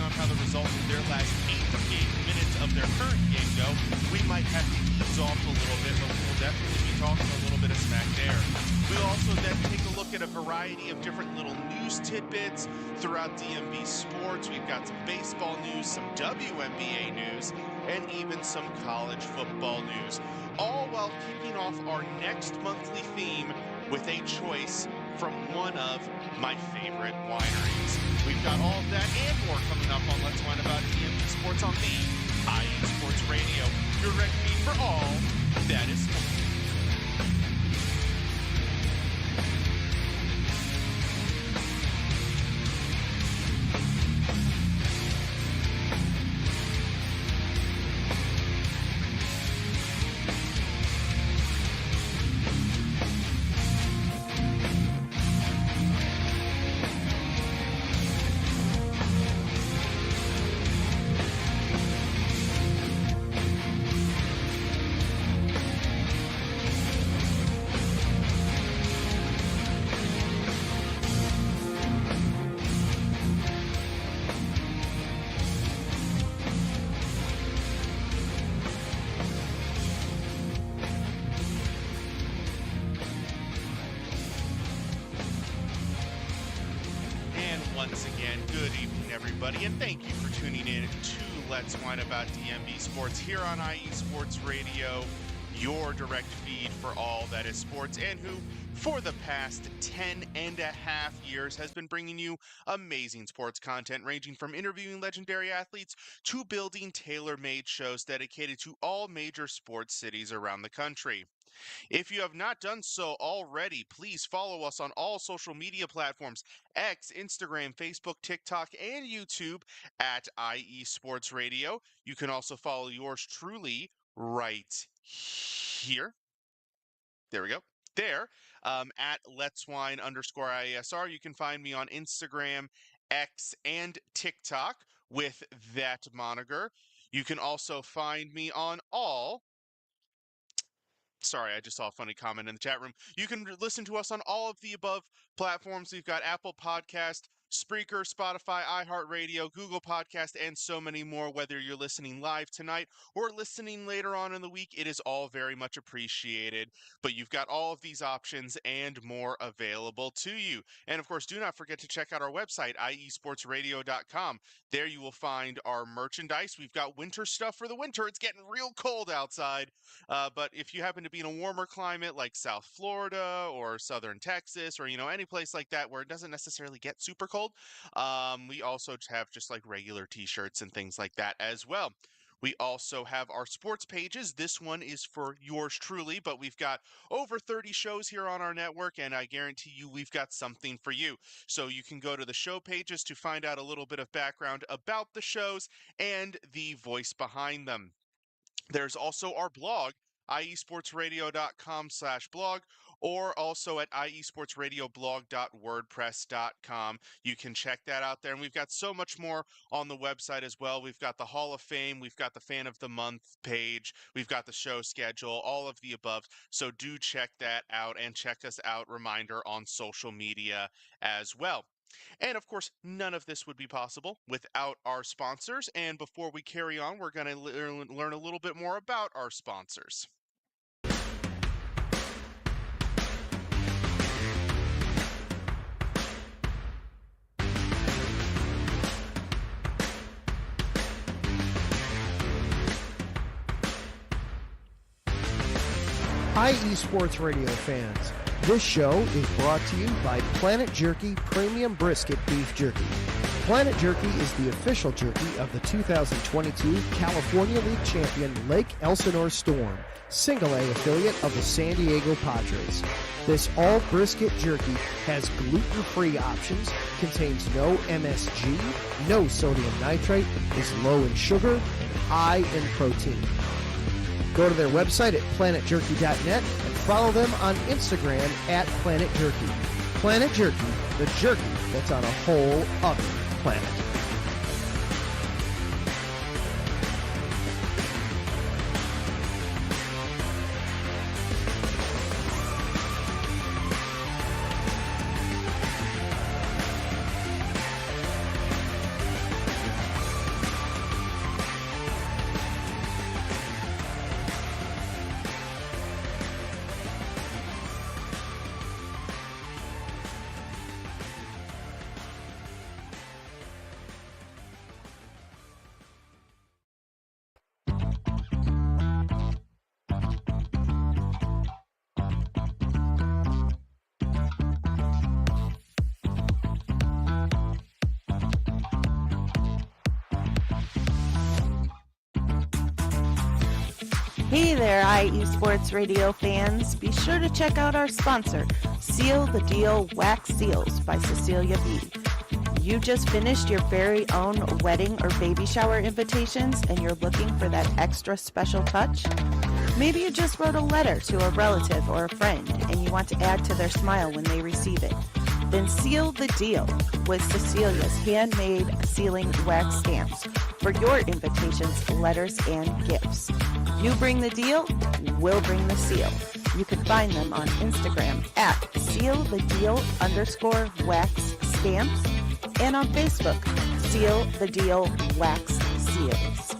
on how the results of their last 8 minutes of their current game go, we might have to ease off a little bit, but we'll definitely be talking a little bit of smack there. We'll also then take a look at a variety of different little news tidbits throughout DMV sports. We've got some baseball news, some WNBA news, and even some college football news, all while kicking off our next monthly theme with a choice from one of my favorite wineries. We've got all of that and more coming up on Let's Wine About DMV Sports on the IE Sports Radio, your direct feed for all that is sports. Once again, good evening, everybody, and thank you for tuning in to Let's Wine About DMV Sports here on IE Sports Radio, your direct feed for all that is sports, and who, for the past 10 and a half years, has been bringing you amazing sports content ranging from interviewing legendary athletes to building tailor-made shows dedicated to all major sports cities around the country. If you have not done so already, please follow us on all social media platforms, X, Instagram, Facebook, TikTok, and YouTube at IE Sports Radio. You can also follow yours truly right here. There we go. There, at Let's Wine _IESR. You can find me on Instagram, X, and TikTok with that moniker. You can also find me on all... Sorry, I just saw a funny comment in the chat room. You can listen to us on all of the above platforms. We've got Apple Podcast, Spreaker, Spotify, iHeartRadio, Google Podcast, and so many more. Whether you're listening live tonight or listening later on in the week, it is all very much appreciated. But you've got all of these options and more available to you. And of course, do not forget to check out our website, iesportsradio.com. There you will find our merchandise. We've got winter stuff for the winter. It's getting real cold outside. But if you happen to be in a warmer climate like South Florida or Southern Texas or, any place like that where it doesn't necessarily get super cold, we also have just like regular t-shirts and things like that as well. We also have our sports pages. This one is for yours truly, but we've got over 30 shows here on our network, and I guarantee you we've got something for you. So you can go to the show pages to find out a little bit of background about the shows and the voice behind them. There's also our blog, iesportsradio.com/blog, or also at iesportsradioblog.wordpress.com. You can check that out there. And we've got so much more on the website as well. We've got the Hall of Fame. We've got the Fan of the Month page. We've got the show schedule, all of the above. So do check that out and check us out, reminder, on social media as well. And of course, none of this would be possible without our sponsors. And before we carry on, we're going to learn a little bit more about our sponsors. IE Sports Radio fans, this show is brought to you by Planet Jerky Premium Brisket Beef Jerky. Planet Jerky is the official jerky of the 2022 California League champion Lake Elsinore Storm, Single A affiliate of the San Diego Padres. This all-brisket jerky has gluten-free options, contains no MSG, no sodium nitrate, is low in sugar, and high in protein. Go to their website at planetjerky.net and follow them on Instagram at Planet Jerky. Planet Jerky, the jerky that's on a whole other planet. Hey there, IE Sports Radio fans. Be sure to check out our sponsor, Seal the Deal Wax Seals by Cecilia B. You just finished your very own wedding or baby shower invitations and you're looking for that extra special touch? Maybe you just wrote a letter to a relative or a friend and you want to add to their smile when they receive it. Then seal the deal with Cecilia's handmade sealing wax stamps for your invitations, letters, and gifts. You bring the deal, we'll bring the seal. You can find them on Instagram at sealthedeal_wax stamps and on Facebook, Seal the Deal Wax Seals.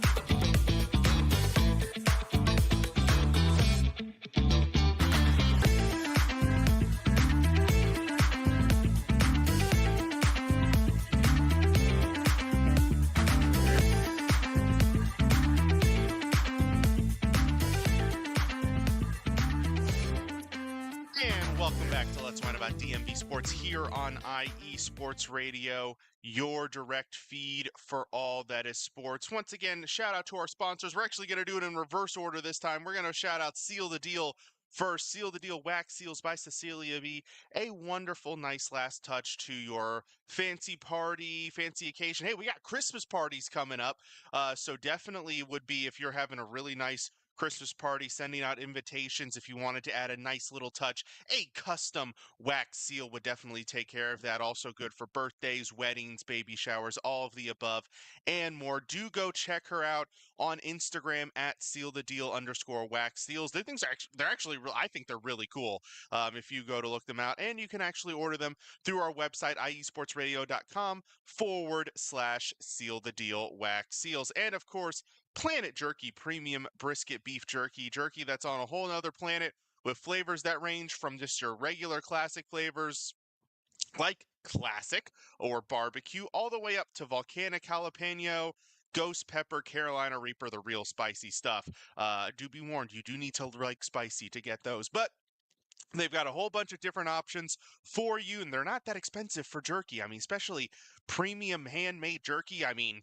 And welcome back to Let's Whine About DMV Sports here on IE Sports Radio, your direct feed for all that is sports. Once again, shout out to our sponsors. We're actually going to do it in reverse order this time. We're going to shout out Seal the Deal first. Seal the Deal Wax Seals by Cecilia B. A wonderful, nice last touch to your fancy party, fancy occasion. Hey, we got Christmas parties coming up, so definitely would be if you're having a really nice Christmas party, sending out invitations. If you wanted to add a nice little touch, a custom wax seal would definitely take care of that. Also good for birthdays, weddings, baby showers, all of the above and more. Do go check her out on Instagram at sealthedeal_wax seals. They're actually I think they're really cool. If you go to look them out, and you can actually order them through our website, iesportsradio.com/seal the deal wax seals. And of course, Planet Jerky Premium Brisket Beef Jerky. Jerky that's on a whole nother planet with flavors that range from just your regular classic flavors like classic or barbecue all the way up to volcanic jalapeno, ghost pepper, Carolina Reaper, the real spicy stuff. Do be warned, you do need to like spicy to get those. But they've got a whole bunch of different options for you, and they're not that expensive for jerky. I mean, especially premium handmade jerky. I mean,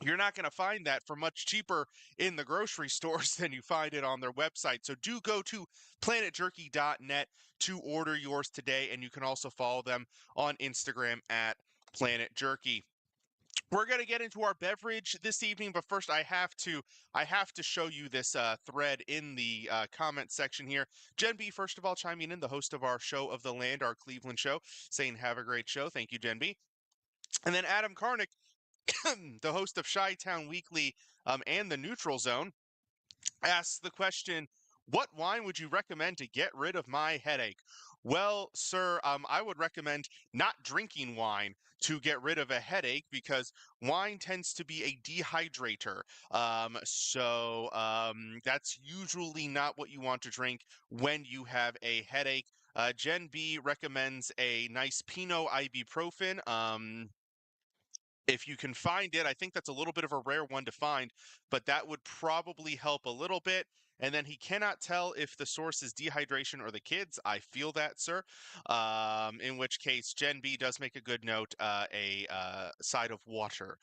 you're not going to find that for much cheaper in the grocery stores than you find it on their website. So do go to planetjerky.net to order yours today, and you can also follow them on Instagram at Planet Jerky. We're going to get into our beverage this evening, but first I have to show you this thread in the comment section here. Jen B, first of all, chiming in, the host of our Show of the Land, our Cleveland show, saying have a great show. Thank you, Jen B. And then Adam Karnick, the host of Chi-Town Weekly and the Neutral Zone, asks the question, what wine would you recommend to get rid of my headache? Well, sir, I would recommend not drinking wine to get rid of a headache because wine tends to be a dehydrator. That's usually not what you want to drink when you have a headache. Jen B recommends a nice Pinot ibuprofen. If you can find it, I think that's a little bit of a rare one to find, but that would probably help a little bit. And then he cannot tell if the source is dehydration or the kids. I feel that, sir. In which case, Jen B does make a good note. A side of water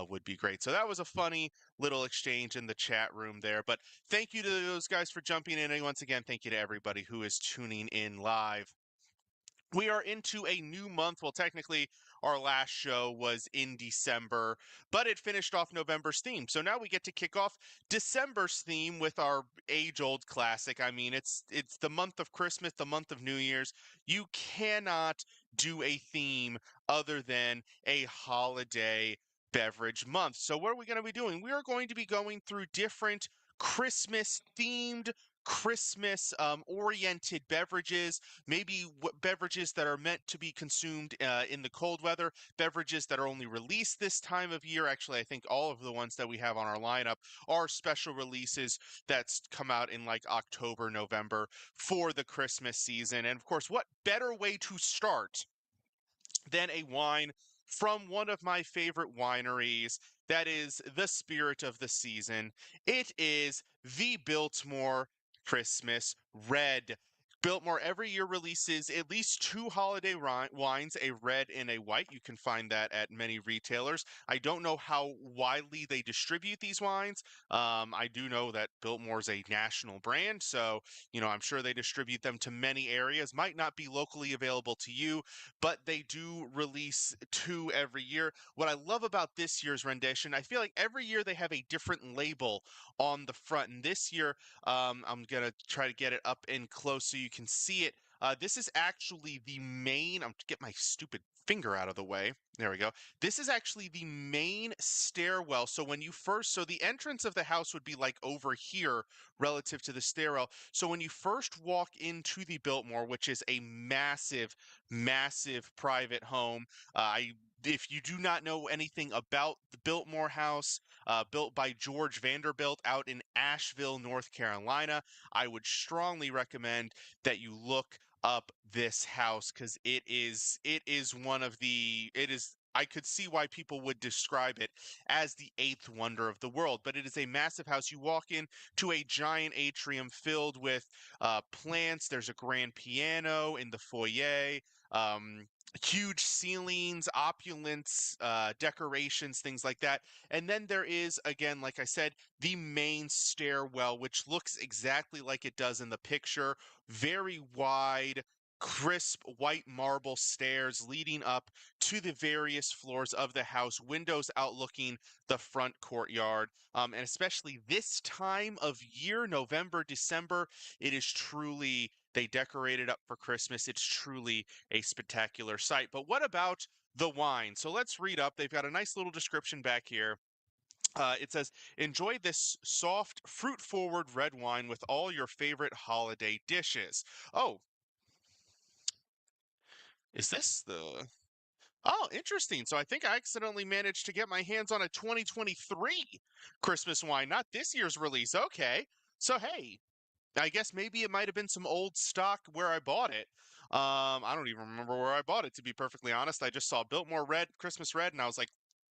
would be great. So that was a funny little exchange in the chat room there. But thank you to those guys for jumping in. And once again, thank you to everybody who is tuning in live. We are into a new month. Well, technically, our last show was in December, but it finished off November's theme. So now we get to kick off December's theme with our age-old classic. I mean, it's the month of Christmas, the month of New Year's. You cannot do a theme other than a holiday beverage month. So what are we going to be doing? We are going to be going through different Christmas-themed, Christmas-oriented beverages, maybe beverages that are meant to be consumed in the cold weather, beverages that are only released this time of year. Actually, I think all of the ones that we have on our lineup are special releases that's come out in like October, November for the Christmas season. And of course, what better way to start than a wine from one of my favorite wineries that is the spirit of the season. It is the Biltmore Christmas Red. Biltmore every year releases at least two holiday wines, a red and a white. You can find that at many retailers. I don't know how widely they distribute these wines. I do know that Biltmore's a national brand, so I'm sure they distribute them to many areas. Might not be locally available to you, but they do release two every year. What I love about this year's rendition, I feel like every year they have a different label on the front, and this year I'm going to try to get it up in close so you can see it. This is actually the main, I'm to get my stupid finger out of the way. There we go. This is actually the main stairwell. So when you first, so the entrance of the house would be like over here relative to the stairwell. So when you first walk into the Biltmore, which is a massive, massive private home, if you do not know anything about the Biltmore house, built by George Vanderbilt out in Asheville, North Carolina, I would strongly recommend that you look up this house because it is one of the it is I could see why people would describe it as the eighth wonder of the world, but it is a massive house. You walk in to a giant atrium filled with plants. There's a grand piano in the foyer. Um, Huge ceilings, opulence, decorations, things like that. And then there is, again, like I said, the main stairwell, which looks exactly like it does in the picture. Very wide, crisp white marble stairs leading up to the various floors of the house, windows outlooking the front courtyard. And especially this time of year, November, December, it is truly, they decorate it up for Christmas. It's truly a spectacular sight. But what about the wine? So let's read up. They've got a nice little description back here. It says, enjoy this soft, fruit forward red wine with all your favorite holiday dishes. Oh, is this the. Oh, interesting. So I think I accidentally managed to get my hands on a 2023 Christmas wine, not this year's release. Okay. So, hey, I guess maybe it might have been some old stock where I bought it. I don't even remember where I bought it, to be perfectly honest. I just saw Biltmore Red, Christmas Red, and I was like,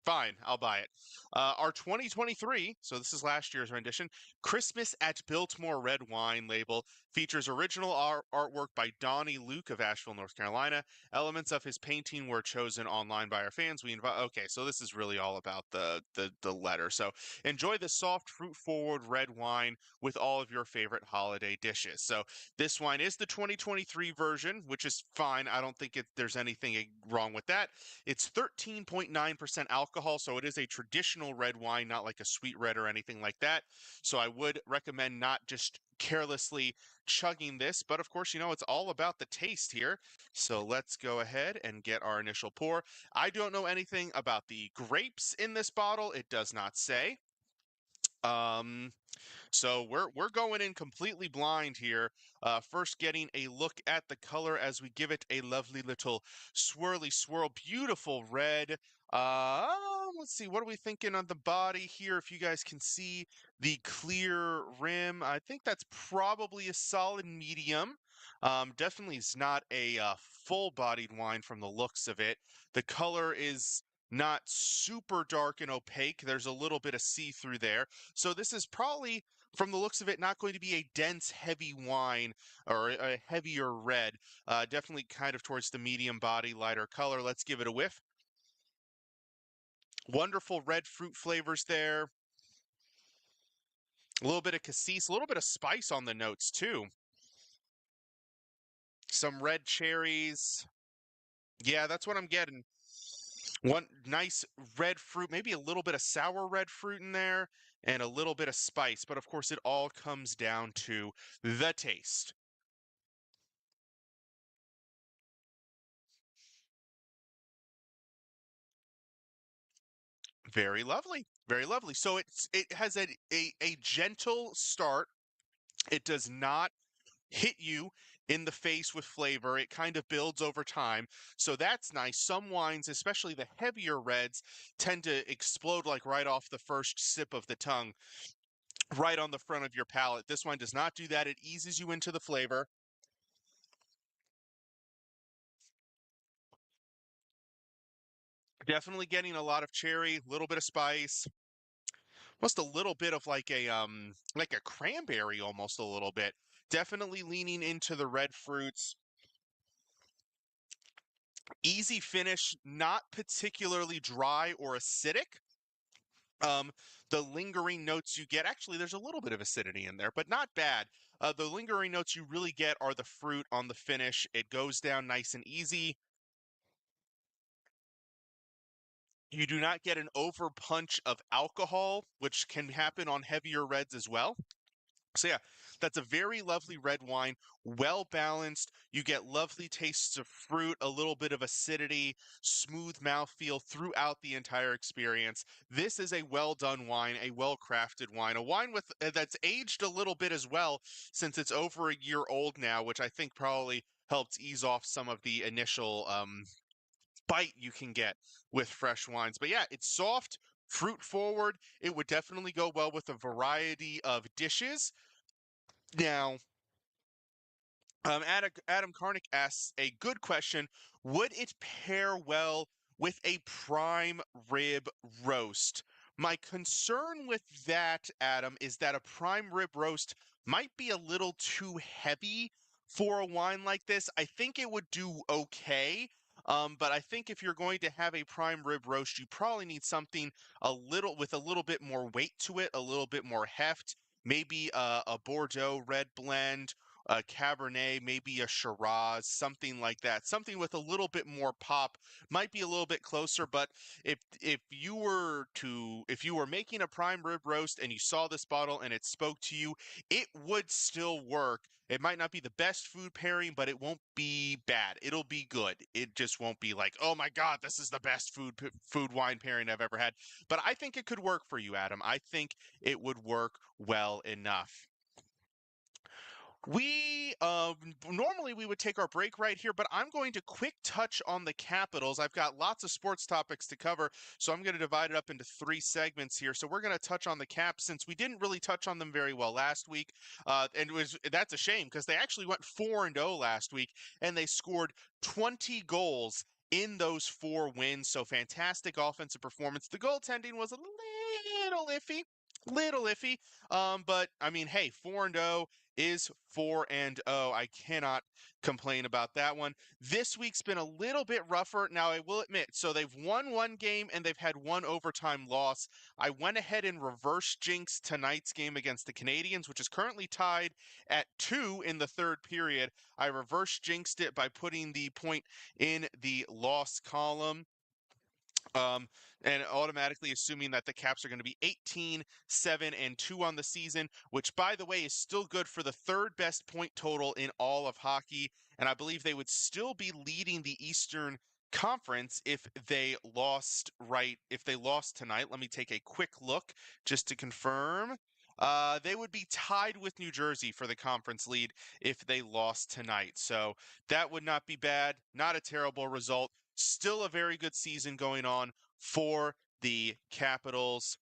fine, I'll buy it. Our 2023, so this is last year's rendition, Christmas at Biltmore Red wine label features original artwork by Donnie Luke of Asheville, North Carolina. Elements of his painting were chosen online by our fans. We invite. Okay, so this is really all about the letter. So enjoy the soft, fruit-forward red wine with all of your favorite holiday dishes. So this wine is the 2023 version, which is fine. I don't think there's anything wrong with that. It's 13.9% alcohol, so it is a traditional red wine, not like a sweet red or anything like that. So I would recommend not just carelessly chugging this, but of course, it's all about the taste here. So let's go ahead and get our initial pour. I don't know anything about the grapes in this bottle. It does not say. Um, so we're going in completely blind here. First getting a look at the color as we give it a lovely little swirly swirl, beautiful red. Let's see, what are we thinking on the body here? If you guys can see the clear rim, I think that's probably a solid medium. Definitely is not a full-bodied wine from the looks of it. The color is not super dark and opaque. There's a little bit of see-through there. So this is probably, from the looks of it, not going to be a dense, heavy wine or a heavier red. Definitely kind of towards the medium body, lighter color. Let's give it a whiff. Wonderful red fruit flavors there. A little bit of cassis, a little bit of spice on the notes too. Some red cherries. Yeah, that's what I'm getting. One nice red fruit, maybe a little bit of sour red fruit in there, and a little bit of spice. But of course, it all comes down to the taste. Very lovely. Very lovely. So it has a gentle start. It does not hit you in the face with flavor. It kind of builds over time. So that's nice. Some wines, especially the heavier reds, tend to explode like right off the first sip of the tongue, right on the front of your palate. This wine does not do that. It eases you into the flavor. Definitely getting a lot of cherry, a little bit of spice. Almost a little bit of like a cranberry almost a little bit. Definitely leaning into the red fruits. Easy finish, not particularly dry or acidic. Um, the lingering notes you get, actually, there's a little bit of acidity in there, but not bad. The lingering notes you really get are the fruit on the finish. It goes down nice and easy. You do not get an over punch of alcohol, which can happen on heavier reds as well. So yeah, that's a very lovely red wine, well balanced. You get lovely tastes of fruit, a little bit of acidity, smooth mouthfeel throughout the entire experience. This is a well done wine, a well crafted wine, a wine with that's aged a little bit as well, since it's over a year old now, which I think probably helps ease off some of the initial bite you can get with fresh wines. But yeah, it's soft, fruit forward. It would definitely go well with a variety of dishes. Now, Adam Karnick asks a good question. Would it pair well with a prime rib roast? My concern with that, Adam, is that a prime rib roast might be a little too heavy for a wine like this. I think it would do okay. But I think if you're going to have a prime rib roast, you probably need something a little bit more weight to it, a little bit more heft, maybe a Bordeaux red blend, a Cabernet, maybe a Shiraz, something like that. Something with a little bit more pop might be a little bit closer, but if you were making a prime rib roast and you saw this bottle and it spoke to you, it would still work. It might not be the best food pairing, but it won't be bad. It'll be good. It just won't be like, "Oh my God, this is the best food wine pairing I've ever had." But I think it could work for you, Adam. I think it would work well enough. We normally we would take our break right here, but I'm going to quick touch on the Capitals. I've got lots of sports topics to cover, so I'm going to divide it up into 3 segments here. So we're going to touch on the Caps since we didn't really touch on them very well last week, and that's a shame because they actually went 4-0 last week and they scored 20 goals in those 4 wins. So fantastic offensive performance. The goaltending was a little iffy. But I mean, hey, 4-0 is 4-0. I cannot complain about that one. This week's been a little bit rougher. Now, I will admit, so they've won 1 game and they've had 1 overtime loss. I went ahead and reverse jinxed tonight's game against the Canadians, which is currently tied at 2 in the third period. I reverse jinxed it by putting the point in the loss column. Um, and automatically assuming that the Caps are going to be 18-7-2 on the season, which, by the way, is still good for the third best point total in all of hockey. And I believe they would still be leading the Eastern Conference if they lost tonight. Let me take a quick look just to confirm. They would be tied with New Jersey for the conference lead if they lost tonight. So that would not be bad. Not a terrible result. Still a very good season going on for the Capitals.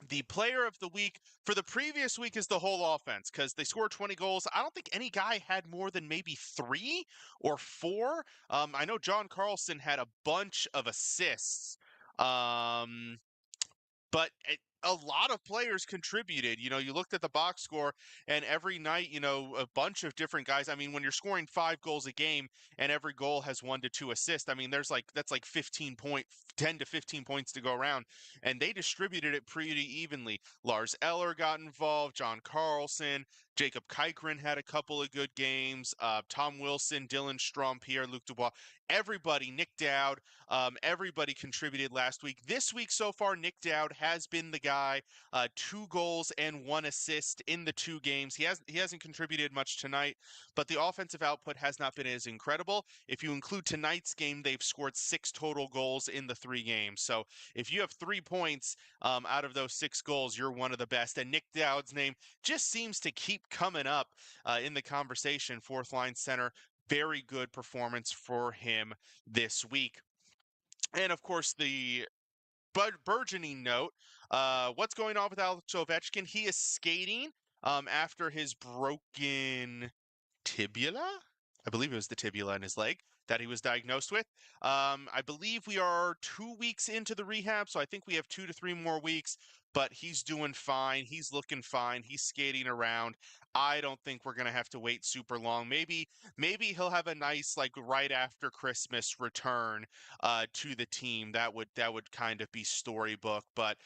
The player of the week for the previous week is the whole offense because they scored 20 goals. I don't think any guy had more than maybe 3 or 4. I know John Carlson had a bunch of assists. But a lot of players contributed. You know, you looked at the box score, and every night, a bunch of different guys. I mean, when you're scoring 5 goals a game and every goal has 1 to 2 assists, I mean, that's like 10 to 15 points to go around, and they distributed it pretty evenly. Lars Eller got involved, John Carlson, Jacob Kykren had a couple of good games, Tom Wilson, Dylan Strom, Pierre-Luc Dubois, everybody, Nick Dowd, everybody contributed last week. This week so far, Nick Dowd has been the guy. 2 goals and 1 assist in the 2 games. He hasn't contributed much tonight, but the offensive output has not been as incredible. If you include tonight's game, they've scored 6 total goals in the 3 games. So if you have 3 points out of those 6 goals, you're one of the best. And Nick Dowd's name just seems to keep coming up in the conversation. Fourth line center. Very good performance for him this week. And of course, the burgeoning note, what's going on with Alex Ovechkin? He is skating after his broken tibula. I believe it was the tibula in his leg. that he was diagnosed with. I believe we are 2 weeks into the rehab, so I think we have 2 to 3 more weeks. But he's doing fine. He's looking fine. He's skating around. I don't think we're gonna have to wait super long. Maybe he'll have a nice like right after Christmas return to the team. That would kind of be storybook, but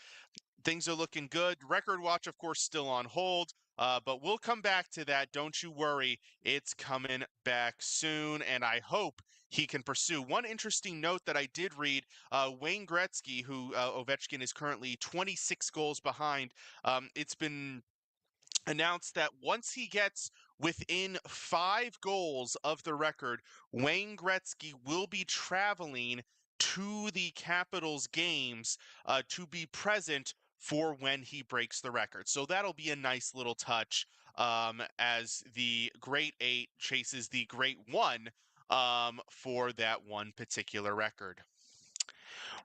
things are looking good. Record watch, of course, still on hold. But we'll come back to that. Don't you worry. It's coming back soon, and I hope he can pursue. One interesting note that I did read, Wayne Gretzky, who Ovechkin is currently 26 goals behind, it's been announced that once he gets within 5 goals of the record, Wayne Gretzky will be traveling to the Capitals games to be present for when he breaks the record. So that'll be a nice little touch as the Great Eight chases the Great One for that one particular record.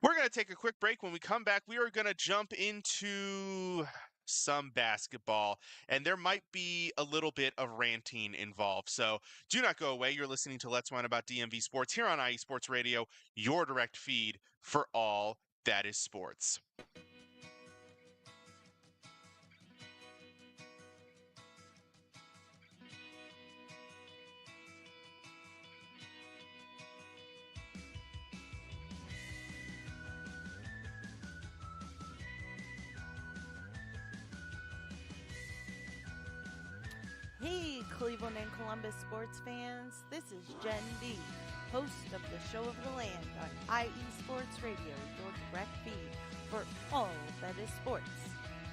We're going to take a quick break. When we come back, we are going to jump into some basketball, and there might be a little bit of ranting involved. So do not go away. You're listening to Let's Whine About DMV Sports here on IE Sports Radio, your direct feed for all that is sports. Hey, Cleveland and Columbus sports fans. This is Jen B, host of the Show of the Land on IE Sports Radio, your direct feed for all that is sports.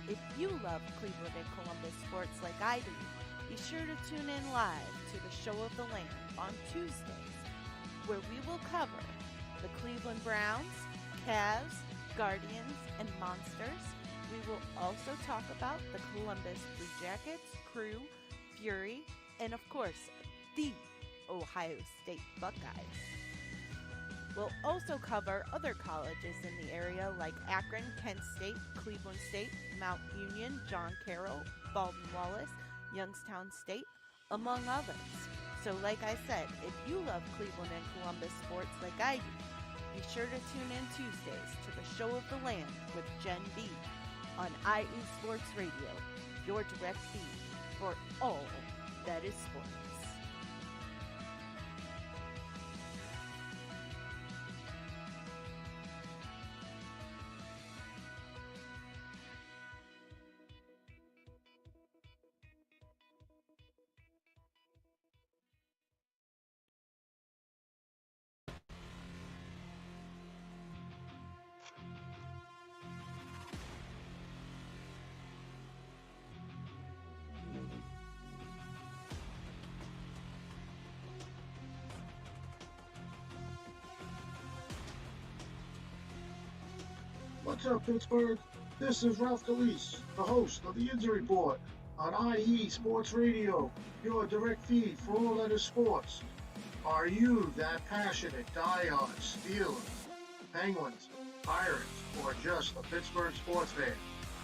If you love Cleveland and Columbus sports like I do, be sure to tune in live to the Show of the Land on Tuesdays, where we will cover the Cleveland Browns, Cavs, Guardians, and Monsters. We will also talk about the Columbus Blue Jackets, Crew, Fury, and of course, the Ohio State Buckeyes. We'll also cover other colleges in the area like Akron, Kent State, Cleveland State, Mount Union, John Carroll, Baldwin Wallace, Youngstown State, among others. So like I said, if you love Cleveland and Columbus sports like I do, be sure to tune in Tuesdays to the Show of the Land with Jen B on IE Sports Radio, your direct feed for all that is sports. What's up, Pittsburgh? This is Ralph Calise, the host of the Injury Report on IE Sports Radio, your direct feed for all that is sports. Are you that passionate diehard Steelers, Penguins, Pirates, or just a Pittsburgh sports fan?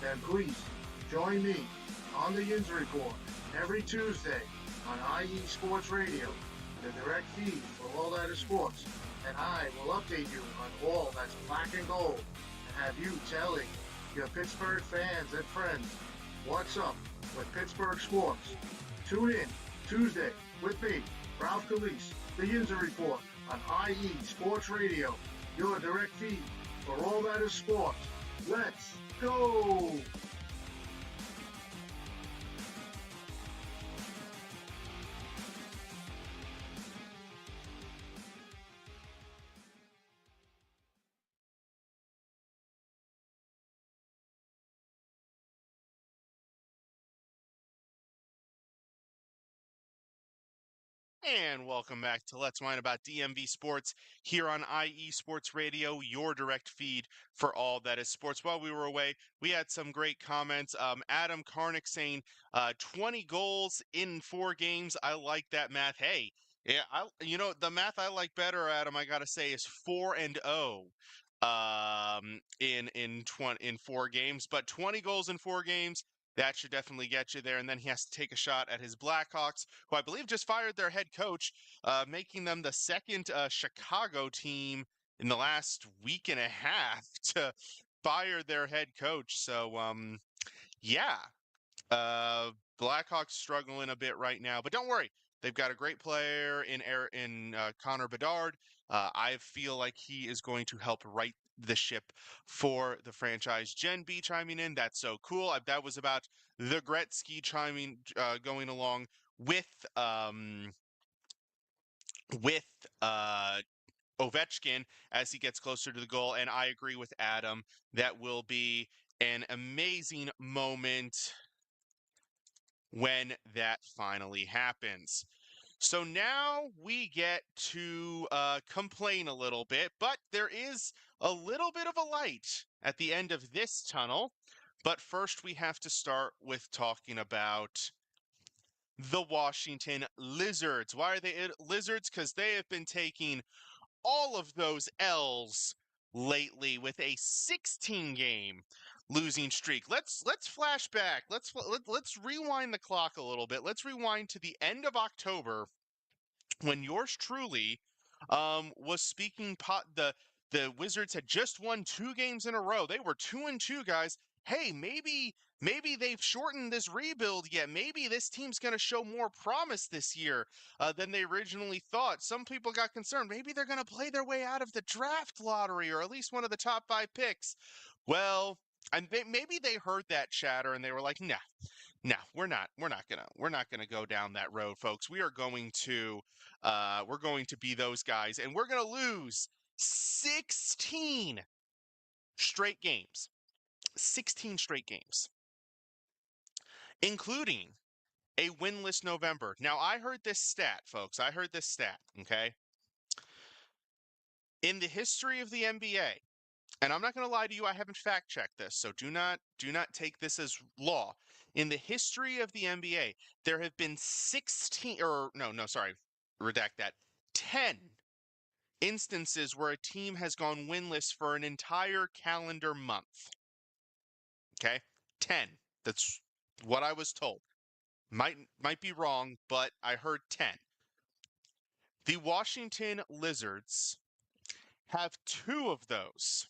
Then please join me on the Injury Report every Tuesday on IE Sports Radio, the direct feed for all that is sports, and I will update you on all that's black and gold. Have you telling your Pittsburgh fans and friends what's up with Pittsburgh sports. Tune in Tuesday with me, Ralph Calise, the Injury Report on IE Sports Radio, your direct feed for all that is sports. Let's go! And welcome back to Let's Whine About DMV Sports here on IE Sports Radio, your direct feed for all that is sports. While we were away, we had some great comments. Adam Karnick saying 20 goals in 4 games. I like that math. Hey, yeah, the math I like better, Adam, I gotta say, is 4-0 in 4 games. But 20 goals in 4 games, That should definitely get you there. And then he has to take a shot at his Blackhawks, who I believe just fired their head coach, making them the second Chicago team in the last week and a half to fire their head coach. So, yeah, Blackhawks struggling a bit right now, but don't worry. They've got a great player in Connor Bedard. I feel like he is going to help right the ship for the franchise. Jen B chiming in. That's so cool. That was about the Gretzky going along with um, with Ovechkin as he gets closer to the goal. And I agree with Adam. That will be an amazing moment when that finally happens. So now we get to complain a little bit, but there is a little bit of a light at the end of this tunnel. But first, we have to start with talking about the Washington Lizards. Why are they Lizards? Because they have been taking all of those L's lately with a 16-game losing streak. Let's flash back. Let's rewind the clock a little bit. Let's rewind to the end of October when yours truly was speaking the Wizards had just won 2 games in a row. They were 2-2, guys. Hey, maybe they've shortened this rebuild yet. Maybe this team's going to show more promise this year than they originally thought. Some people got concerned. Maybe they're going to play their way out of the draft lottery or at least one of the top 5 picks. Well, and maybe they heard that chatter and they were like, nah, no, we're not gonna go down that road, folks. We're going to be those guys, and we're gonna lose 16 straight games. 16 straight games, including a winless November. Now, I heard this stat, folks. I heard this stat, okay? In the history of the NBA, and I'm not going to lie to you, I haven't fact checked this, so do not take this as law. In the history of the NBA, there have been 16 or no, sorry, redact that. 10 instances where a team has gone winless for an entire calendar month. Okay? 10. That's what I was told. Might be wrong, but I heard 10. The Washington Lizards have 2 of those.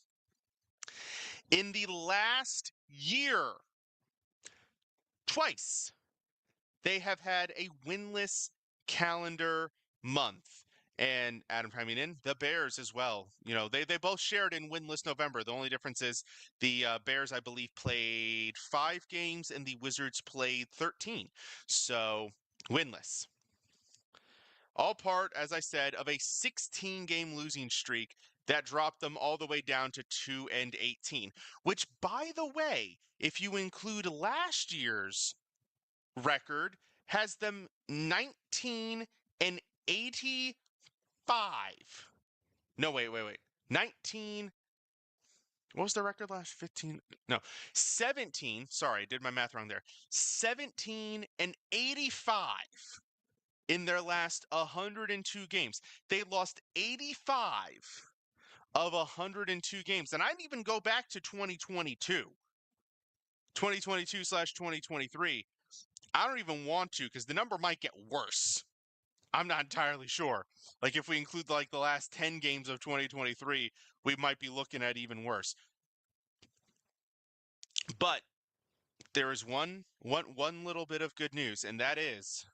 In the last year, twice, they have had a winless calendar month. And Adam chiming in, the Bears as well. You know, they both shared in winless November. The only difference is the Bears, I believe, played 5 games and the Wizards played 13. So, winless. All part, as I said, of a 16-game losing streak that dropped them all the way down to 2-18, which, by the way, if you include last year's record, has them 19-85. No, wait. 19. What was the record last? 15? No, 17. Sorry, I did my math wrong there. 17-85 in their last 102 games. They lost 85 of 102 games. And I'd even go back to 2022/2023. I don't even want to because the number might get worse. I'm not entirely sure. Like if we include like the last 10 games of 2023, we might be looking at even worse. But there is one little bit of good news, and that is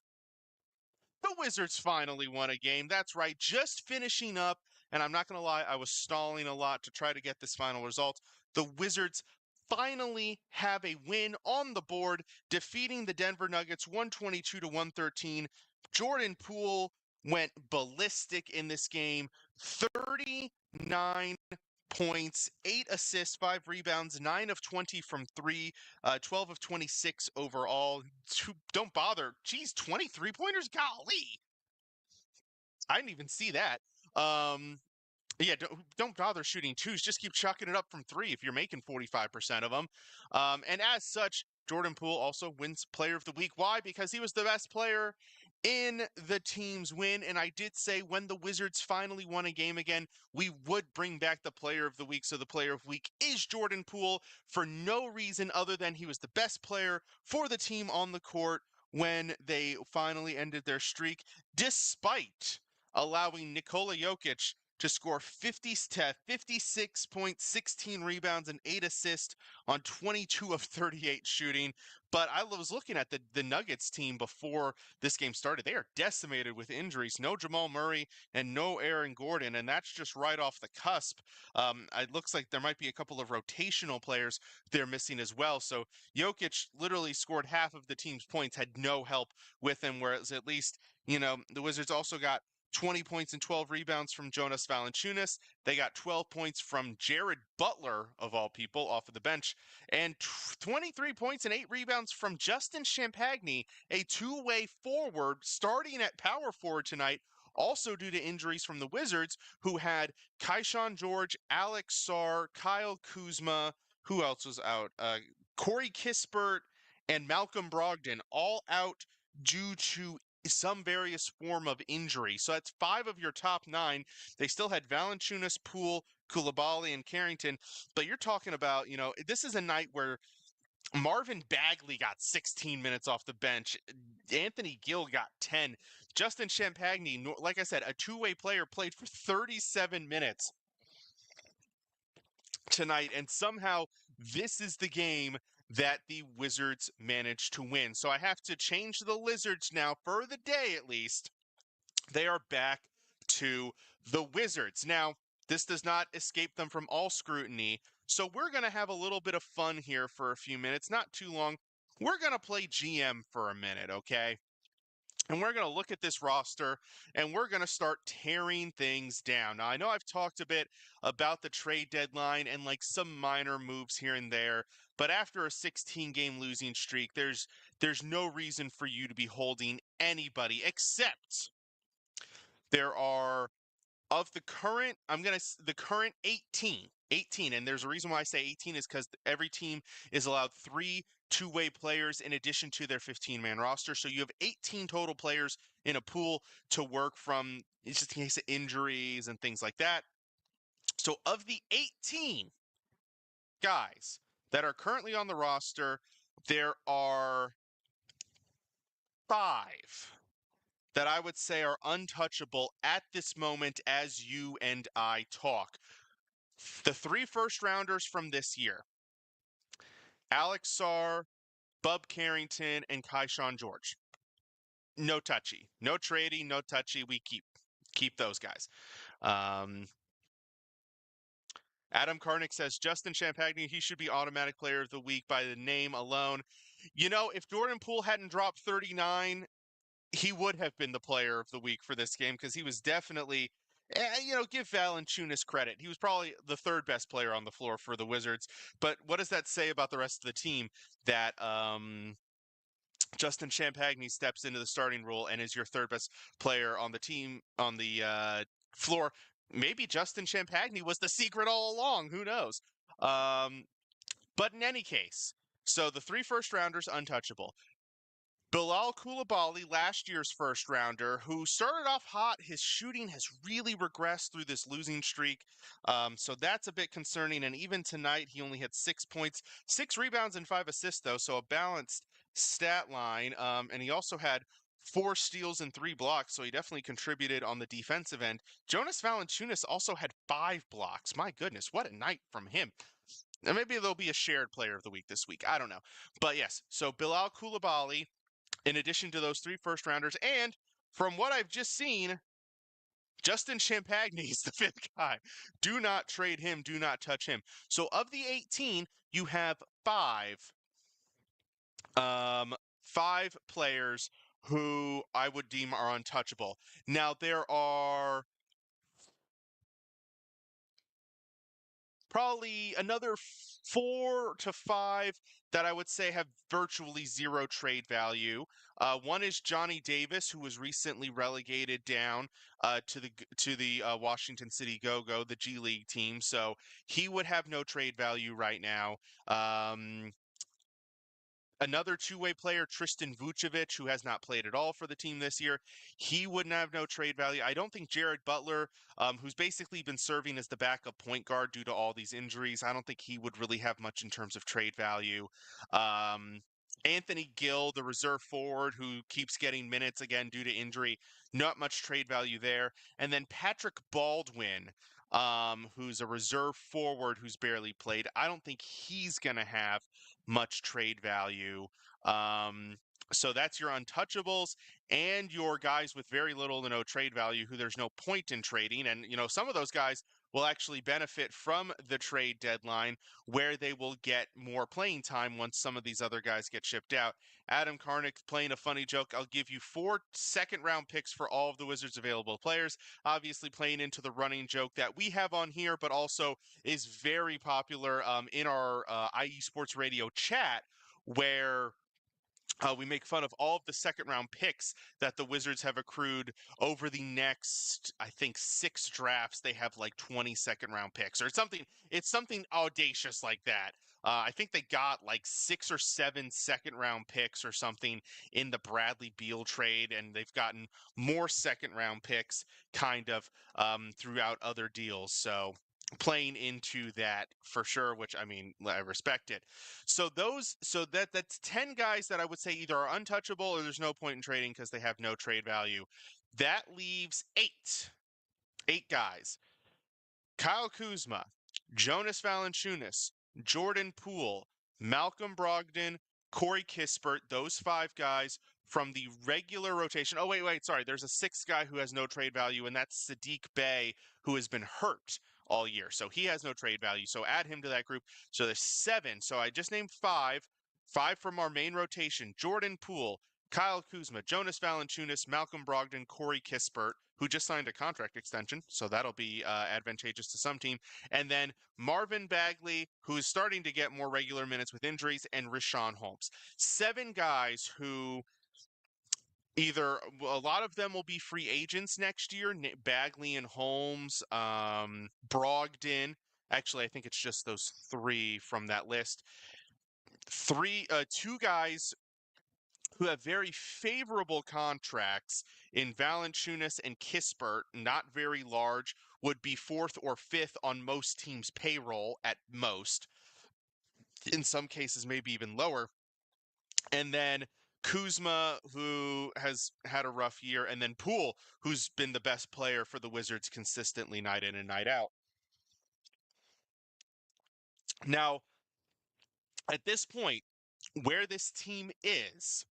the Wizards finally won a game. That's right, just finishing up, and I'm not going to lie, I was stalling a lot to try to get this final result. The Wizards finally have a win on the board, defeating the Denver Nuggets 122-113. Jordan Poole went ballistic in this game, 39 points, 8 assists, 5 rebounds, 9 of 20 from 3, 12 of 26 overall. Don't bother. Geez, 23 pointers? Golly. I didn't even see that. Yeah, don't bother shooting twos. Just keep chucking it up from 3 if you're making 45% of them. And as such, Jordan Poole also wins Player of the Week. Why? Because he was the best player in the team's win. And I did say when the Wizards finally won a game again, we would bring back the player of the week. So the player of the week is Jordan Poole for no reason other than he was the best player for the team on the court when they finally ended their streak, despite allowing Nikola Jokic to score 56 points, 16 rebounds, and 8 assists on 22 of 38 shooting. But I was looking at the Nuggets team before this game started. They are decimated with injuries. No Jamal Murray and no Aaron Gordon, and that's just right off the cusp. It looks like there might be a couple of rotational players they're missing as well. So Jokic literally scored half of the team's points, had no help with him, whereas at least, the Wizards also got 20 points and 12 rebounds from Jonas Valanciunas. They got 12 points from Jared Butler, of all people, off of the bench, and 23 points and 8 rebounds from Justin Champagny, a two-way forward starting at power forward tonight, also due to injuries from the Wizards, who had Kaishan George, Alex Sarr, Kyle Kuzma, who else was out? Corey Kispert and Malcolm Brogdon, all out due to some various form of injury. So that's 5 of your top 9. They still had Valanciunas, Poole, Koulibaly, and Carrington. But you're talking about, this is a night where Marvin Bagley got 16 minutes off the bench. Anthony Gill got 10. Justin Champagny, like I said, a two-way player, played for 37 minutes tonight. And somehow this is the game that the Wizards managed to win. So I have to change the Lizards now for the day at least. They are back to the Wizards. Now, this does not escape them from all scrutiny. So we're going to have a little bit of fun here for a few minutes, not too long. We're going to play GM for a minute, okay? And we're going to look at this roster and we're going to start tearing things down. Now, I know I've talked a bit about the trade deadline and like some minor moves here and there, but after a 16-game losing streak, there's no reason for you to be holding anybody except there are of the current, the current 18, and there's a reason why I say 18 is because every team is allowed 3 two-way players in addition to their 15-man roster. So you have 18 total players in a pool to work from, just in case of injuries and things like that. So of the 18 guys that are currently on the roster, there are 5 that I would say are untouchable at this moment as you and I talk. The 3 first-rounders from this year, Alex Sarr, Bub Carrington, and Kaishan George. No touchy. No trading, no touchy. We keep those guys. Adam Karnick says, Justin Champagny, he should be automatic player of the week by the name alone. If Jordan Poole hadn't dropped 39, he would have been the player of the week for this game because he was definitely, give Valanciunas credit. He was probably the 3rd best player on the floor for the Wizards. But what does that say about the rest of the team that Justin Champagny steps into the starting role and is your 3rd best player on the team on the floor? Maybe Justin Champagny was the secret all along. Who knows? But in any case, so the 3 first-rounders untouchable. Bilal Koulibaly, last year's first-rounder, who started off hot. His shooting has really regressed through this losing streak, so that's a bit concerning. And even tonight, he only had 6 points, 6 rebounds, and 5 assists, though, so a balanced stat line. And he also had 4 steals and 3 blocks, so he definitely contributed on the defensive end. Jonas Valanciunas also had 5 blocks. My goodness, what a night from him. And maybe there'll be a shared player of the week this week. I don't know. But yes, so Bilal Koulibaly, in addition to those 3 first-rounders, and from what I've just seen, Justin Champagny is the 5th guy. Do not trade him. Do not touch him. So of the 18, you have 5 players who I would deem are untouchable. Now, there are probably another 4 to 5 that I would say have virtually 0 trade value. One is Johnny Davis, who was recently relegated down to the Washington City Go-Go, the G League team. So he would have no trade value right now. Another two-way player, Tristan Vucevic, who has not played at all for the team this year, he wouldn't have no trade value. I don't think Jared Butler, who's basically been serving as the backup point guard due to all these injuries, I don't think he would really have much in terms of trade value. Anthony Gill, the reserve forward who keeps getting minutes again due to injury, not much trade value there. And then Patrick Baldwin, who's a reserve forward who's barely played. I don't think he's going to have much trade value. So that's your untouchables and your guys with very little to no trade value who there's no point in trading. And, some of those guys will actually benefit from the trade deadline where they will get more playing time once some of these other guys get shipped out. Adam Karnick playing a funny joke. I'll give you 4 second-round picks for all of the Wizards' available players, obviously playing into the running joke that we have on here, but also is very popular in our IE Sports Radio chat, where we make fun of all of the second-round picks that the Wizards have accrued over the next, I think, 6 drafts. They have like 20 second-round picks or something. It's something audacious like that. I think they got like 6 or 7 second-round picks or something in the Bradley Beal trade, and they've gotten more second-round picks kind of throughout other deals. So playing into that for sure, which I respect it. So that's 10 guys that I would say either are untouchable or there's no point in trading because they have no trade value. That leaves 8 guys. Kyle Kuzma, Jonas Valanciunas, Jordan Poole, Malcolm Brogdon, Corey Kispert, those 5 guys from the regular rotation. Oh, wait, sorry. There's a 6th guy who has no trade value, and that's Sadiq Bey, who has been hurt all year. So he has no trade value. So add him to that group. So there's 7. So I just named 5. 5 from our main rotation. Jordan Poole, Kyle Kuzma, Jonas Valanciunas, Malcolm Brogdon, Corey Kispert, who just signed a contract extension, so that'll be advantageous to some team. And then Marvin Bagley, who is starting to get more regular minutes with injuries, and Richaun Holmes. 7 guys who either a lot of them will be free agents next year. Bagley and Holmes, Brogdon. Actually, I think it's just those 3 from that list. 2 guys who have very favorable contracts in Valanciunas and Kispert, not very large, would be 4th or 5th on most teams' payroll at most. In some cases, maybe even lower. And then Kuzma, who has had a rough year, and then Poole, who's been the best player for the Wizards consistently night in and night out. Now, at this point, where this team is,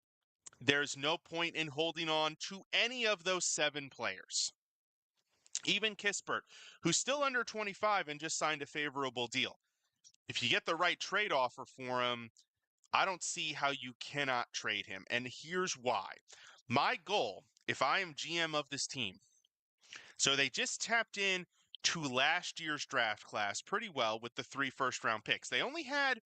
there's no point in holding on to any of those 7 players. Even Kispert, who's still under 25 and just signed a favorable deal. If you get the right trade offer for him, I don't see how you cannot trade him. And here's why. My goal, if I am GM of this team, so they just tapped in to last year's draft class pretty well with the 3 first-round picks. They only had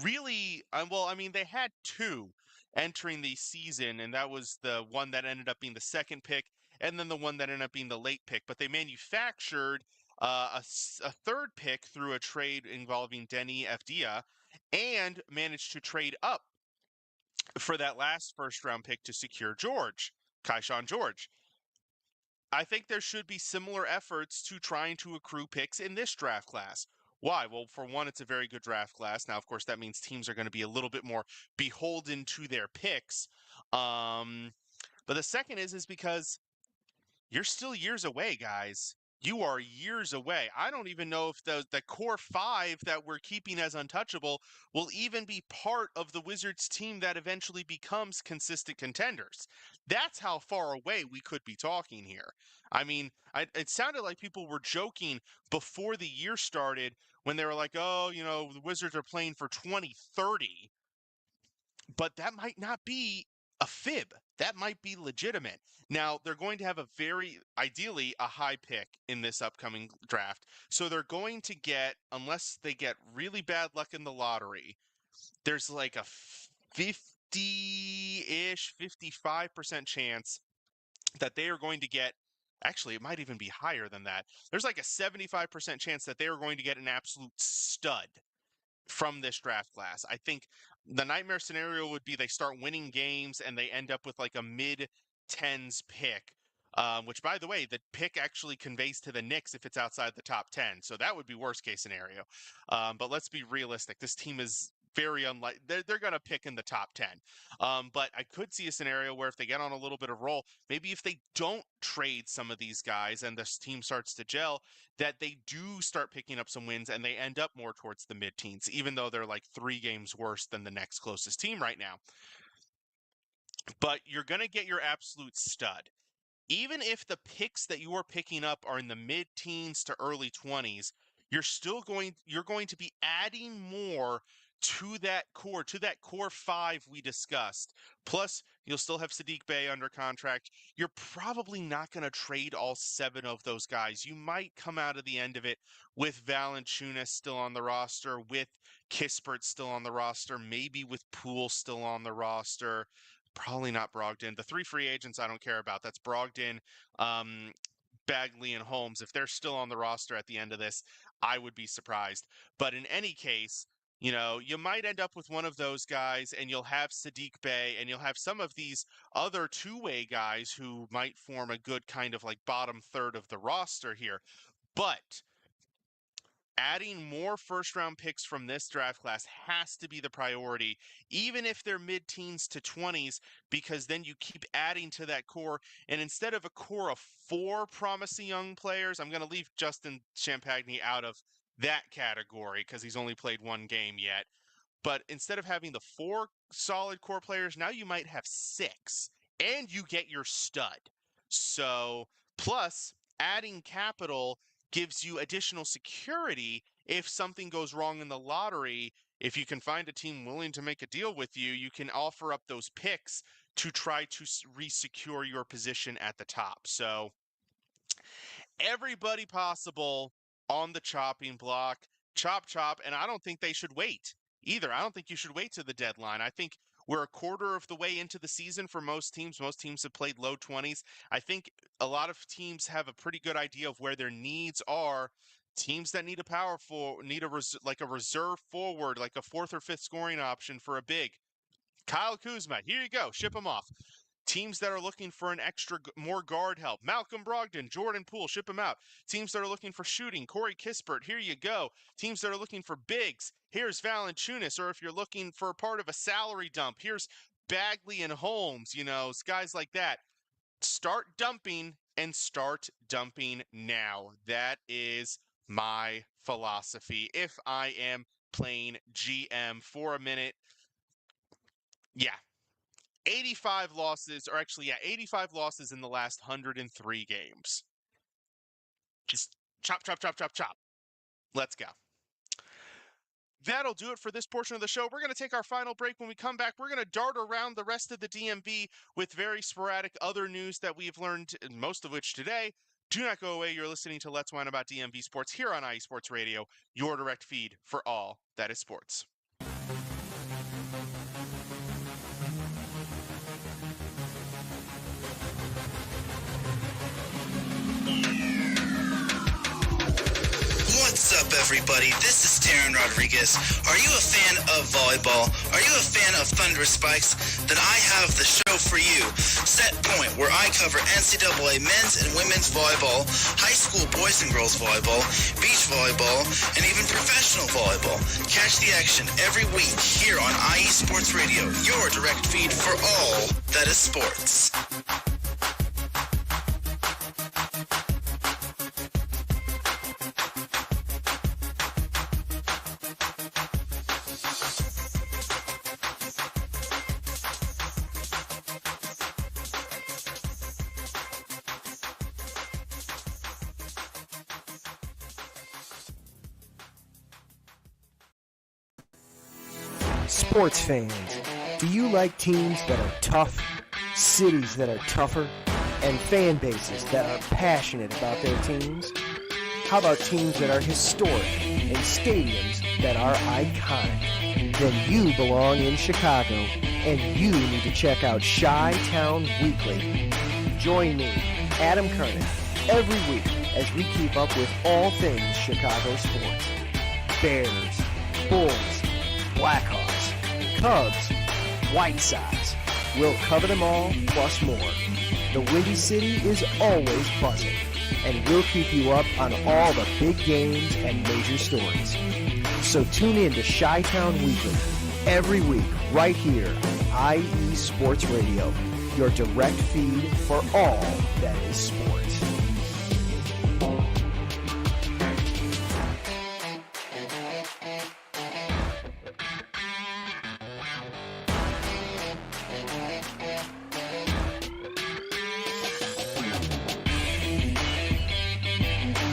really, they had 2 entering the season, and that was the one that ended up being the 2nd pick, and then the one that ended up being the late pick. But they manufactured a 3rd pick through a trade involving Denny Avdia, and managed to trade up for that last first-round pick to secure Kaishan George. I think there should be similar efforts to trying to accrue picks in this draft class. Why? Well, for one, it's a very good draft class. Now, of course, that means teams are going to be a little bit more beholden to their picks. But the second is because you're still years away, guys. You are years away. I don't even know if the core 5 that we're keeping as untouchable will even be part of the Wizards team that eventually becomes consistent contenders. That's how far away we could be talking here. It sounded like people were joking before the year started when they were like, oh, the Wizards are playing for 2030. But that might not be a fib. That might be legitimate. Now, they're going to have ideally, a high pick in this upcoming draft. So they're going to get, unless they get really bad luck in the lottery, there's like a 50-ish, 55% chance that they are going to get, actually, it might even be higher than that. There's like a 75% chance that they are going to get an absolute stud from this draft class. I think The nightmare scenario would be they start winning games and they end up with like a mid-10s pick, which, by the way, the pick actually conveys to the Knicks if it's outside the top 10. So that would be worst case scenario. But let's be realistic. This team is very unlikely. They're going to pick in the top 10. But I could see a scenario where if they get on a little bit of roll, maybe if they don't trade some of these guys and this team starts to gel, that they do start picking up some wins and they end up more towards the mid-teens, even though they're like 3 games worse than the next closest team right now. But you're going to get your absolute stud. Even if the picks that you are picking up are in the mid-teens to early 20s, you're going to be adding more to that core 5 we discussed. Plus, you'll still have Saddiq Bey under contract. You're probably not going to trade all 7 of those guys. You might come out of the end of it with Valanciunas still on the roster, with Kispert still on the roster, maybe with Poole still on the roster. Probably not Brogdon. The 3 free agents I don't care about. That's Brogdon, Bagley, and Holmes. If they're still on the roster at the end of this, I would be surprised. But in any case, you might end up with one of those guys and you'll have Saddiq Bey and you'll have some of these other two-way guys who might form a good kind of like bottom third of the roster here. But adding more first-round picks from this draft class has to be the priority, even if they're mid-teens to 20s, because then you keep adding to that core. And instead of a core of 4 promising young players, I'm going to leave Justin Champagny out of that category because he's only played 1 game yet. But instead of having the 4 solid core players, now you might have 6, and you get your stud. So, plus, adding capital gives you additional security if something goes wrong in the lottery. If you can find a team willing to make a deal with you, you can offer up those picks to try to re-secure your position at the top. So everybody possible on the chopping block, chop, and I don't think they should wait either. I don't think you should wait to the deadline. I think we're a quarter of the way into the season for most teams. Most teams have played low 20s. I think a lot of teams have a pretty good idea of where their needs are. Teams that need a power forward, need a reserve forward, like a 4th or 5th scoring option for a big. Kyle Kuzma, here you go, ship him off. Teams that are looking for an more guard help, Malcolm Brogdon, Jordan Poole, ship him out. Teams that are looking for shooting, Corey Kispert, here you go. Teams that are looking for bigs, here's Valanciunas. Or if you're looking for part of a salary dump, here's Bagley and Holmes, guys like that. Start dumping and start dumping now. That is my philosophy. If I am playing GM for a minute, 85 losses in the last 103 games. Just chop. Let's go. That'll do it for this portion of the show. We're going to take our final break. When we come back, we're going to dart around the rest of the DMV with very sporadic other news that we've learned, most of which today. Do not go away. You're listening to Let's Whine About DMV Sports here on IE Sports Radio, your direct feed for all that is sports. What's up, everybody? This is Taryn Rodriguez. Are you a fan of volleyball? Are you a fan of Thunder Spikes? Then I have the show for you. Set Point, where I cover NCAA men's and women's volleyball, high school boys and girls volleyball, beach volleyball, and even professional volleyball. Catch the action every week here on IE Sports Radio, your direct feed for all that is sports. Sports fans, do you like teams that are tough, cities that are tougher, and fan bases that are passionate about their teams? How about teams that are historic and stadiums that are iconic? Then you belong in Chicago, and you need to check out Chi-Town Weekly. Join me, Adam Kernan, every week as we keep up with all things Chicago sports. Bears, Bulls, Blackhawks, Cubs, White Sox. We'll cover them all, plus more. The Windy City is always buzzing, and we'll keep you up on all the big games and major stories. So tune in to Chi-Town Weekly every week right here on IE Sports Radio, your direct feed for all that is sports.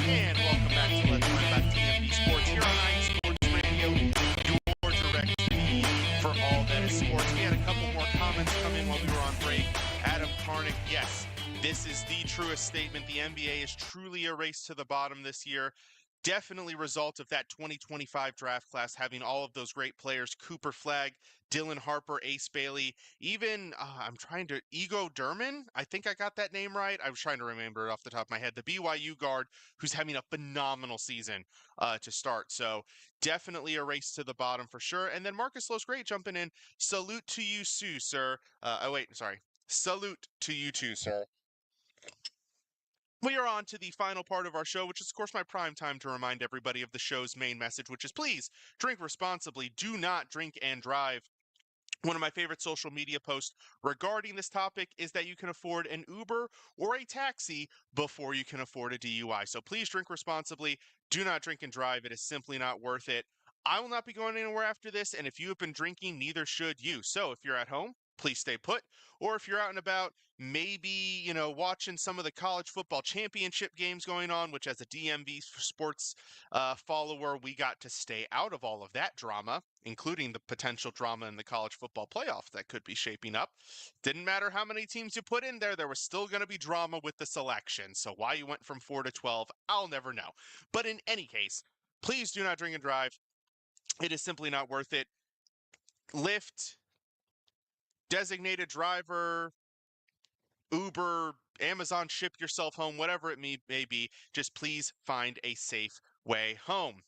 And welcome back to Let's Talk About DMV Sports here on IE Sports Radio, your direct feed for all that is sports. We had a couple more comments come in while we were on break. Adam Karnick, yes, this is the truest statement. The NBA is truly a race to the bottom this year. Definitely result of that 2025 draft class having all of those great players, Cooper Flagg, Dylan Harper, Ace Bailey, even Ego Durman. I think I got that name right. I was trying to remember it off the top of my head. The BYU guard who's having a phenomenal season to start. So definitely a race to the bottom for sure. And then Marcus Lowe's great jumping in. Salute to you, Sue, sir. Salute to you too, sir. We are on to the final part of our show, which is, of course, my prime time to remind everybody of the show's main message, which is please drink responsibly. Do not drink and drive. One of my favorite social media posts regarding this topic is that you can afford an Uber or a taxi before you can afford a DUI. So please drink responsibly. Do not drink and drive. It is simply not worth it. I will not be going anywhere after this, and if you have been drinking, neither should you. So if you're at home, please stay put. Or if you're out and about, maybe, watching some of the college football championship games going on, which as a DMV sports follower, we got to stay out of all of that drama, including the potential drama in the college football playoff that could be shaping up. Didn't matter how many teams you put in there, there was still going to be drama with the selection. So why you went from 4 to 12, I'll never know. But in any case, please do not drink and drive. It is simply not worth it. Lyft, designated driver, Uber, Amazon ship yourself home, whatever it may be, just please find a safe way home.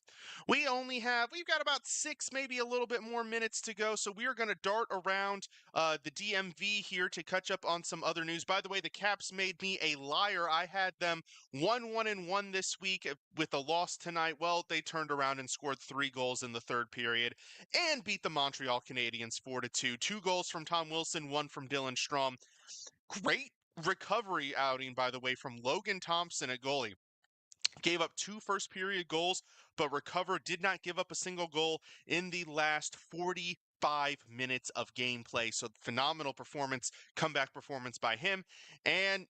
We've got about 6, maybe a little bit more minutes to go, so we are going to dart around the DMV here to catch up on some other news. By the way, the Caps made me a liar. I had them 1-1-1 this week with a loss tonight. Well, they turned around and scored 3 goals in the third period and beat the Montreal Canadiens 4-2. 2 goals from Tom Wilson, 1 from Dylan Strome. Great recovery outing, by the way, from Logan Thompson at goalie. Gave up 2 first-period goals, but recovered, did not give up a single goal in the last 45 minutes of gameplay. So phenomenal performance, comeback performance by him. And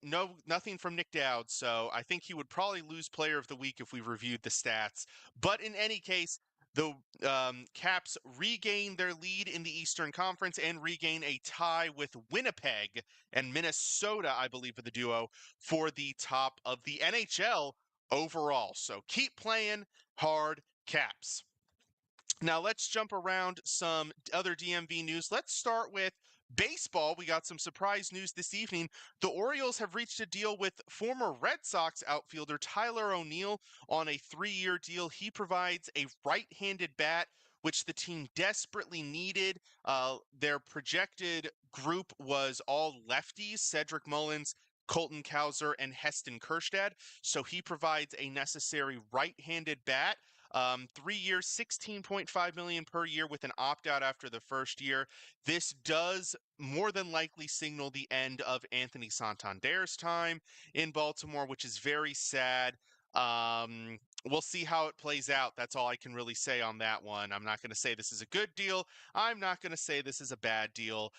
nothing from Nick Dowd, so I think he would probably lose Player of the Week if we reviewed the stats. But in any case, the Caps regain their lead in the Eastern Conference and regain a tie with Winnipeg and Minnesota, I believe, are the duo for the top of the NHL overall. So keep playing hard, Caps. Now let's jump around some other DMV news. Let's start with baseball. We got some surprise news this evening. The Orioles have reached a deal with former Red Sox outfielder Tyler O'Neill on a 3-year deal. He provides a right-handed bat, which the team desperately needed. Their projected group was all lefties: Cedric Mullins, Colton Cowser, and Heston Kjerstad. So he provides a necessary right-handed bat. 3 years, $16.5 million per year with an opt-out after the first year. This does more than likely signal the end of Anthony Santander's time in Baltimore, which is very sad. We'll see how it plays out. That's all I can really say on that one. I'm not going to say this is a good deal. I'm not going to say this is a bad deal,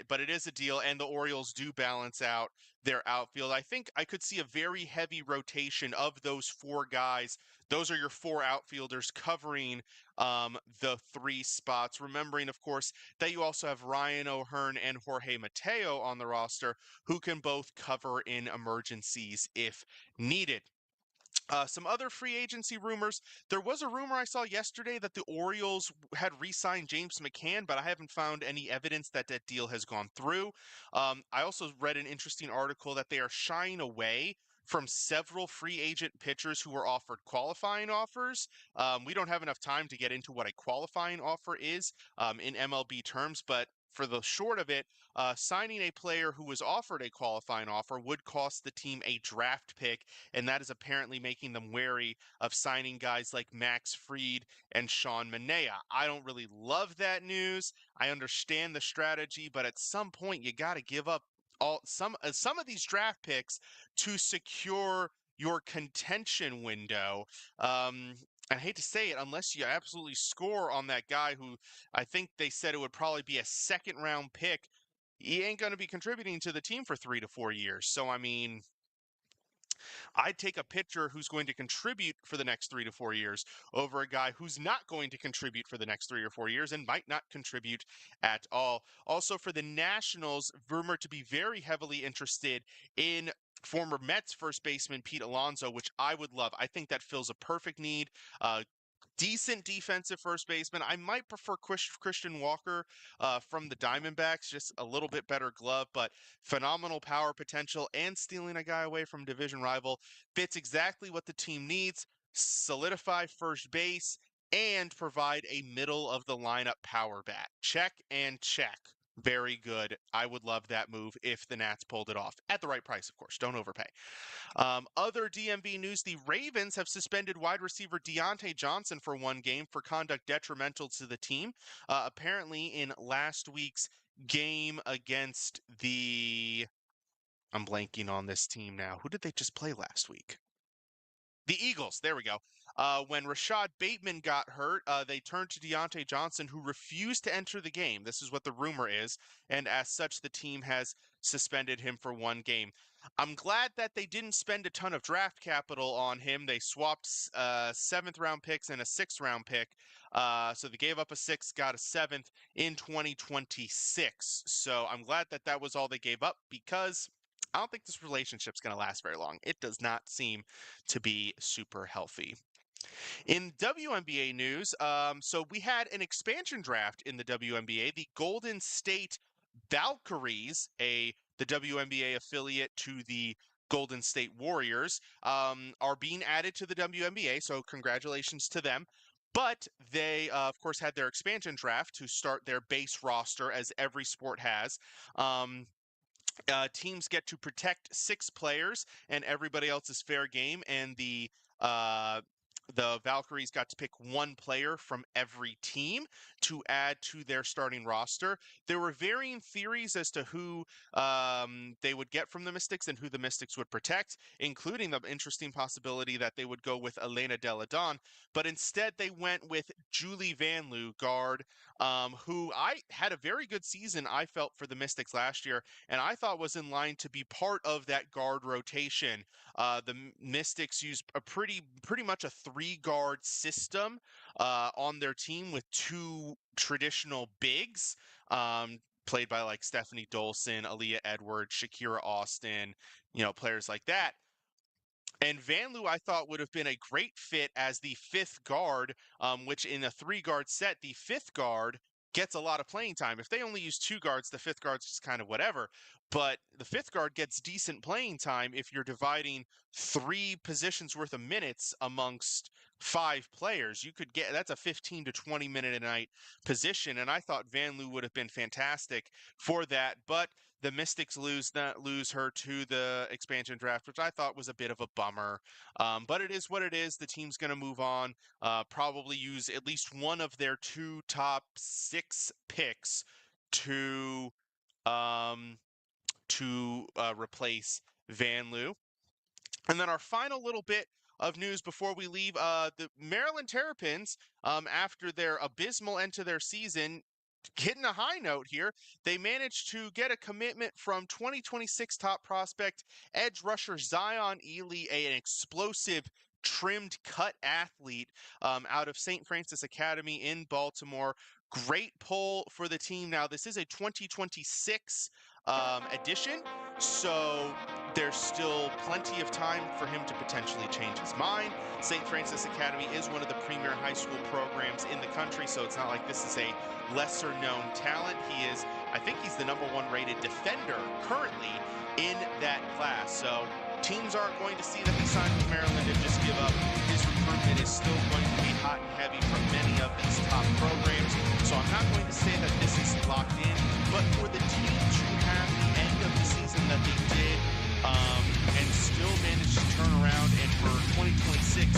but it is a deal, and the Orioles do balance out their outfield. I think I could see a very heavy rotation of those 4 guys. Those are your 4 outfielders covering the 3 spots. Remembering, of course, that you also have Ryan O'Hearn and Jorge Mateo on the roster who can both cover in emergencies if needed. Some other free agency rumors. There was a rumor I saw yesterday that the Orioles had re-signed James McCann, but I haven't found any evidence that that deal has gone through. I also read an interesting article that they are shying away from several free agent pitchers who were offered qualifying offers. We don't have enough time to get into what a qualifying offer is in MLB terms, but for the short of it, signing a player who was offered a qualifying offer would cost the team a draft pick, and that is apparently making them wary of signing guys like Max Fried and Sean Manaea. I don't really love that news. I understand the strategy, but at some point you got to give up some of these draft picks to secure your contention window. I hate to say it, unless you absolutely score on that guy who I think they said it would probably be a second round pick, he ain't going to be contributing to the team for 3 to 4 years. So, I mean, I'd take a pitcher who's going to contribute for the next 3 to 4 years over a guy who's not going to contribute for the next 3 or 4 years and might not contribute at all. Also, for the Nationals, rumored to be very heavily interested in former Mets first baseman Pete Alonso, which I would love. I think that fills a perfect need. Decent defensive first baseman. I might prefer Christian Walker from the Diamondbacks, just a little bit better glove, but phenomenal power potential and stealing a guy away from division rival fits exactly what the team needs. Solidify first base and provide a middle of the lineup power bat. Check and check. Very good. I would love that move if the Nats pulled it off at the right price, of course. Don't overpay. Other DMV news, the Ravens have suspended wide receiver Deontay Johnson for 1 game for conduct detrimental to the team. Apparently in last week's game against I'm blanking on this team now. Who did they just play last week? The Eagles. There we go. When Rashad Bateman got hurt, they turned to Deontay Johnson, who refused to enter the game. This is what the rumor is. And as such, the team has suspended him for 1 game. I'm glad that they didn't spend a ton of draft capital on him. They swapped 7th round picks and a 6th round pick. So they gave up a 6th, got a 7th in 2026. So I'm glad that that was all they gave up, because I don't think this relationship's going to last very long. It does not seem to be super healthy. In WNBA news, so we had an expansion draft in the WNBA. The Golden State Valkyries, the WNBA affiliate to the Golden State Warriors, are being added to the WNBA, so congratulations to them. But they, of course, had their expansion draft to start their base roster, as every sport has. Teams get to protect 6 players, and everybody else is fair game. And the Valkyries got to pick 1 player from every team to add to their starting roster. There were varying theories as to who they would get from the Mystics and who the Mystics would protect, including the interesting possibility that they would go with Elena Delle Donne. But instead, they went with Julie Van Loo, guard, who I had a very good season, I felt, for the Mystics last year, and I thought was in line to be part of that guard rotation. The Mystics use a pretty much a 3-guard system on their team with 2 traditional bigs, played by like Stephanie Dolson, Aaliyah Edwards, Shakira Austin, players like that. And Van Loo, I thought, would have been a great fit as the 5th guard, which in a 3-guard set, the 5th guard gets a lot of playing time. If they only use 2 guards, the 5th guard's just kind of whatever. But the 5th guard gets decent playing time if you're dividing 3 positions worth of minutes amongst 5 players. You could get, that's a 15 to 20 minute a night position. And I thought Van Loo would have been fantastic for that. But the Mystics lose her to the expansion draft, which I thought was a bit of a bummer. But it is what it is. The team's going to move on, probably use at least one of their 2 top 6 picks to replace Van Loo. And then our final little bit of news before we leave, the Maryland Terrapins, after their abysmal end to their season, hitting a high note here. They managed to get a commitment from 2026 top prospect edge rusher Zion Ely, an explosive trimmed cut athlete out of St. Francis Academy in Baltimore. Great pull for the team. Now, this is a 2026 edition, so there's still plenty of time for him to potentially change his mind. St. Francis Academy is one of the premier high school programs in the country, so it's not like this is a lesser known talent. I think he's the #1 rated defender currently in that class. So Teams aren't going to see that he signed with Maryland and just give up. His recruitment is still going to be hot and heavy from many of these top programs. So I'm not going to say that this is locked in, but for the team to have the end of the season that they did and still manage to turn around and for 2026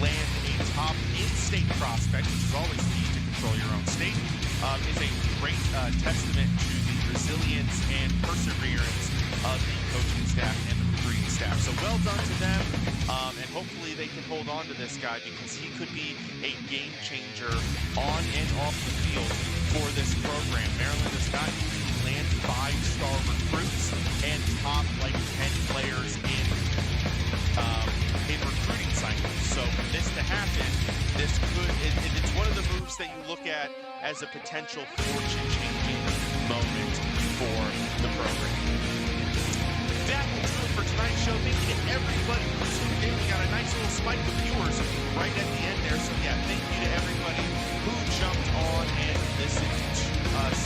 land a top in-state prospect, which is always key to control your own state, is a great testament to the resilience and perseverance of the coaching staff and the recruiting staff. So well done to them, and hopefully they can hold on to this guy because he could be a game changer on and off the field for this program. Maryland does not usually land 5-star recruits and top like 10 players in recruiting cycles. So for this to happen, it's one of the moves that you look at as a potential fortune-changing moment for the program. That will do it for tonight's show. Thank you to everybody who tuned in. We got a nice little spike of viewers right at the end there. So yeah, thank you to everybody who jumped on and listened to us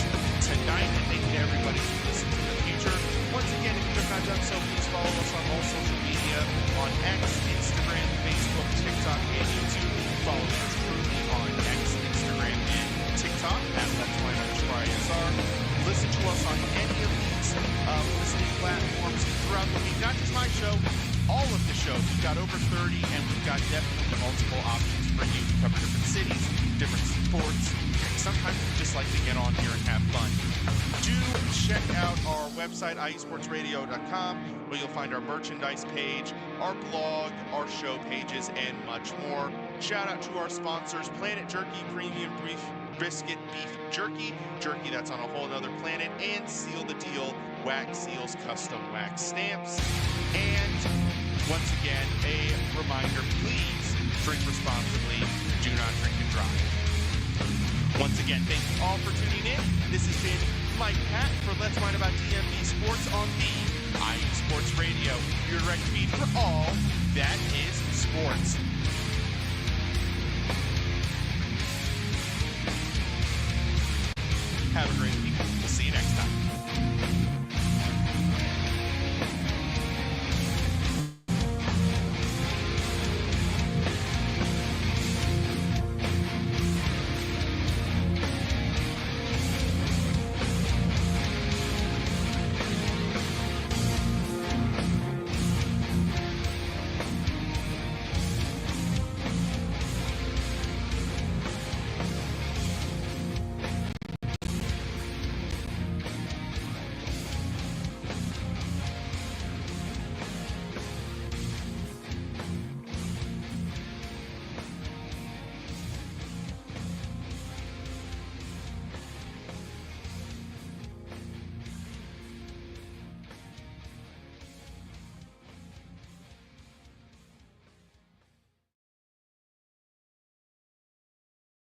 tonight. And thank you to everybody who listened in the future. Once again, if you have not done so, please follow us on all social media on X, Instagram, Facebook, TikTok, and YouTube. Follow us truly on X, Instagram, and TikTok at Let's Wine _ISR. Listen to us on any of these listening platforms throughout the week. Not just my show, all of the shows. We've got over 30, and we've got definitely multiple options for you to cover different cities, different sports, and sometimes we just like to get on here and have fun. Do check out our website, iesportsradio.com, where you'll find our merchandise page, our blog, our show pages, and much more. Shout out to our sponsors, Planet Jerky Premium Brisket Beef Jerky that's on a whole other planet, and Seal the Deal Wax Seals Custom Wax Stamps. And once again, a reminder, please drink responsibly, do not drink and drive. Once again, thank you all for tuning in. This has been Mike Patt for Let's Wine About DMV Sports on the IE Sports Radio, your direct feed for all that is sports.